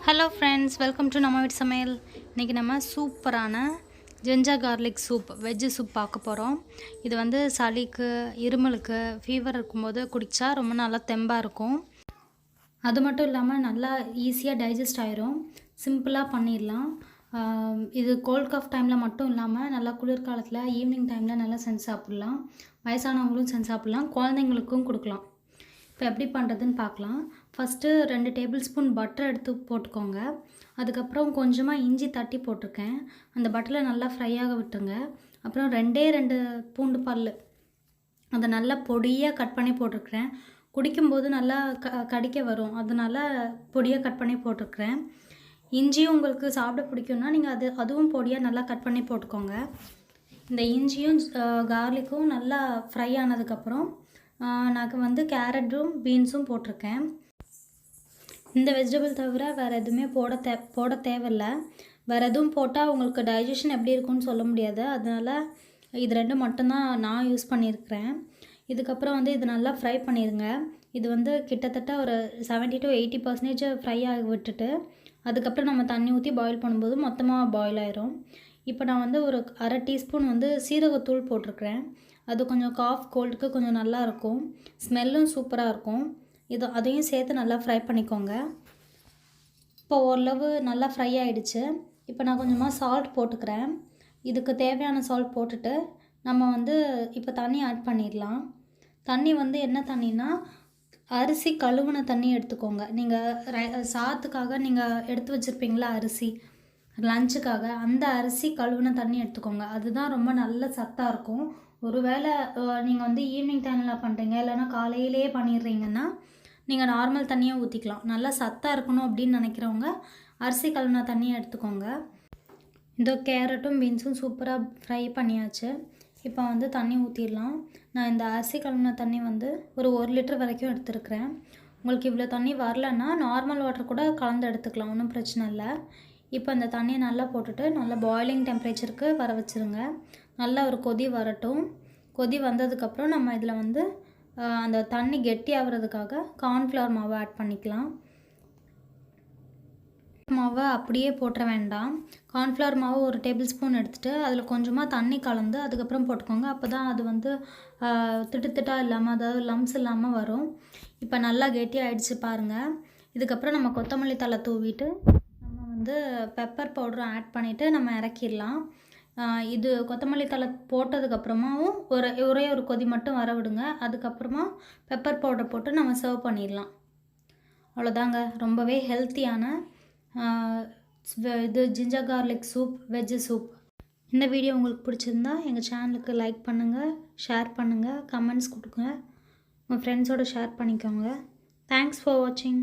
Hello friends, welcome to நம்ம வீட்டு சமையல். இன்றைக்கி நம்ம சூப்பரான ginger garlic soup, veg soup பார்க்க போகிறோம். இது வந்து சளிக்கு, இருமலுக்கு, ஃபீவர் இருக்கும்போது குடித்தா ரொம்ப நல்லா தெம்பாக இருக்கும். அது மட்டும் இல்லாமல் நல்லா ஈஸியாக டைஜஸ்ட் ஆயிரும். சிம்பிளாக பண்ணிடலாம். இது கோல்ட் காஃப் டைமில் மட்டும் இல்லாமல் நல்லா குளிர்காலத்தில் ஈவினிங் டைமில் நல்லா செஞ்சு சாப்பிட்லாம். வயசானவங்களும் செஞ்சு சாப்பிட்லாம், குழந்தைங்களுக்கும் கொடுக்கலாம். இப்போ எப்படி பண்ணுறதுன்னு பார்க்கலாம். ஃபஸ்ட்டு 2 டேபிள் ஸ்பூன் பட்டர் எடுத்து போட்டுக்கோங்க. அதுக்கப்புறம் கொஞ்சமாக இஞ்சி தட்டி போட்டிருக்கேன். அந்த பட்டரில் நல்லா ஃப்ரை ஆக விட்டுருங்க. அப்புறம் 2 பூண்டு பல் அதை நல்லா பொடியாக கட் பண்ணி போட்டிருக்கிறேன். குடிக்கும்போது நல்லா கடிக்க வரும், அதனால் பொடியாக கட் பண்ணி போட்டிருக்கிறேன். இஞ்சியும் உங்களுக்கு சாப்பிட பிடிக்கும்னா நீங்கள் அதுவும் பொடியாக நல்லா கட் பண்ணி போட்டுக்கோங்க. இந்த இஞ்சியும் கார்லிக்கும் நல்லா ஃப்ரை ஆனதுக்கப்புறம் நான் வந்து கேரட்டும் பீன்ஸும் போட்டிருக்கேன். இந்த வெஜிடபிள் தவிர வேறு எதுவுமே போட தேவையில்லை. வேறு எதுவும் போட்டால் உங்களுக்கு டைஜஷன் எப்படி இருக்குன்னு சொல்ல முடியாது. அதனால் இது 2 மட்டும்தான் நான் யூஸ் பண்ணியிருக்கிறேன். இதுக்கப்புறம் வந்து இது நல்லா ஃப்ரை பண்ணிடுங்க. இது வந்து கிட்டத்தட்ட ஒரு 70 to 80% ஃப்ரை ஆகி விட்டுட்டு அதுக்கப்புறம் நம்ம தண்ணி ஊற்றி பாயில் பண்ணும்போது மொத்தமாக பாயில் ஆயிரும். இப்போ நான் வந்து ஒரு 1/2 டீஸ்பூன் வந்து சீரகத்தூள் போட்டிருக்கிறேன். அது கொஞ்சம் காஃப் கோல்டுக்கு கொஞ்சம் நல்லாயிருக்கும், ஸ்மெல்லும் சூப்பராக இருக்கும். அதையும் சேர்த்து நல்லா ஃப்ரை பண்ணிக்கோங்க. இப்போ ஓரளவு நல்லா ஃப்ரை ஆகிடுச்சு. இப்போ நான் கொஞ்சமாக சால்ட் போட்டுக்கிறேன். இதுக்கு தேவையான சால்ட் போட்டுட்டு நம்ம வந்து இப்போ தண்ணி ஆட் பண்ணிடலாம். தண்ணி வந்து என்ன தண்ணினா, அரிசி கழுவுன தண்ணி எடுத்துக்கோங்க. நீங்கள் சாதத்துக்காக நீங்கள் எடுத்து வச்சுருப்பீங்களா அரிசி, லஞ்சுக்காக, அந்த அரிசி கழுவுன தண்ணி எடுத்துக்கோங்க. அதுதான் ரொம்ப நல்ல சத்தாக இருக்கும். ஒருவேளை நீங்கள் வந்து ஈவினிங் டைமில் பண்ணுறீங்க, இல்லைனா காலையிலேயே பண்ணிடுறீங்கன்னா நீங்கள் நார்மல் தண்ணியை ஊற்றிக்கலாம். நல்லா சத்தாக இருக்கணும் அப்படின்னு நினைக்கிறவங்க அரிசி கழுவின தண்ணியை எடுத்துக்கோங்க. இந்த கேரட்டும் பீன்ஸும் சூப்பராக ஃப்ரை பண்ணியாச்சு. இப்போ வந்து தண்ணி ஊற்றிடலாம். நான் இந்த அரிசி கழுவின தண்ணி வந்து ஒரு 1 லிட்டர் வரைக்கும் எடுத்துருக்கிறேன். உங்களுக்கு இவ்வளோ தண்ணி வரலன்னா நார்மல் வாட்டர் கூட கலந்து எடுத்துக்கலாம், ஒன்றும் பிரச்சனை இல்லை. இப்போ அந்த தண்ணியை நல்லா போட்டுட்டு நல்லா பாயிலிங் டெம்பரேச்சருக்கு வர வச்சுருங்க. நல்லா ஒரு கொதி வரட்டும். கொதி வந்ததுக்கப்புறம் நம்ம இதில் வந்து அந்த தண்ணி கெட்டி ஆகிறதுக்காக கார்ன்ஃப்ளவர் மாவை ஆட் பண்ணிக்கலாம். மாவை அப்படியே போட்டுற வேண்டாம். கார்ன்ஃப்ளவர் மாவு ஒரு டேபிள் ஸ்பூன் எடுத்துகிட்டு அதில் கொஞ்சமாக தண்ணி கலந்து அதுக்கப்புறம் போட்டுக்கோங்க. அப்போ தான் அது வந்து திட்டுத்திட்டாக இல்லாமல், அதாவது லம்ஸ் இல்லாமல் வரும். இப்போ நல்லா கெட்டி ஆகிடுச்சு பாருங்கள். இதுக்கப்புறம் நம்ம கொத்தமல்லி தழை தூவிட்டு நம்ம வந்து பெப்பர் பவுடரும் ஆட் பண்ணிவிட்டு நம்ம இறக்கிடலாம். இது கொத்தமல்லி தழை போட்டதுக்கப்புறமாவும் ஒரே ஒரு கொதி மட்டும் வர விடுங்க. அதுக்கப்புறமா பெப்பர் பவுடர் போட்டு நம்ம சர்வ் பண்ணிடலாம். அவ்வளோதாங்க, ரொம்பவே ஹெல்த்தியான இது ginger garlic soup, veg soup. இந்த வீடியோ உங்களுக்கு பிடிச்சிருந்தா எங்கள் சேனலுக்கு லைக் பண்ணுங்கள், ஷேர் பண்ணுங்கள், கமெண்ட்ஸ் கொடுங்க, உங்கள் ஃப்ரெண்ட்ஸோடு ஷேர் பண்ணிக்கோங்க. தேங்க்ஸ் ஃபார் வாட்சிங்.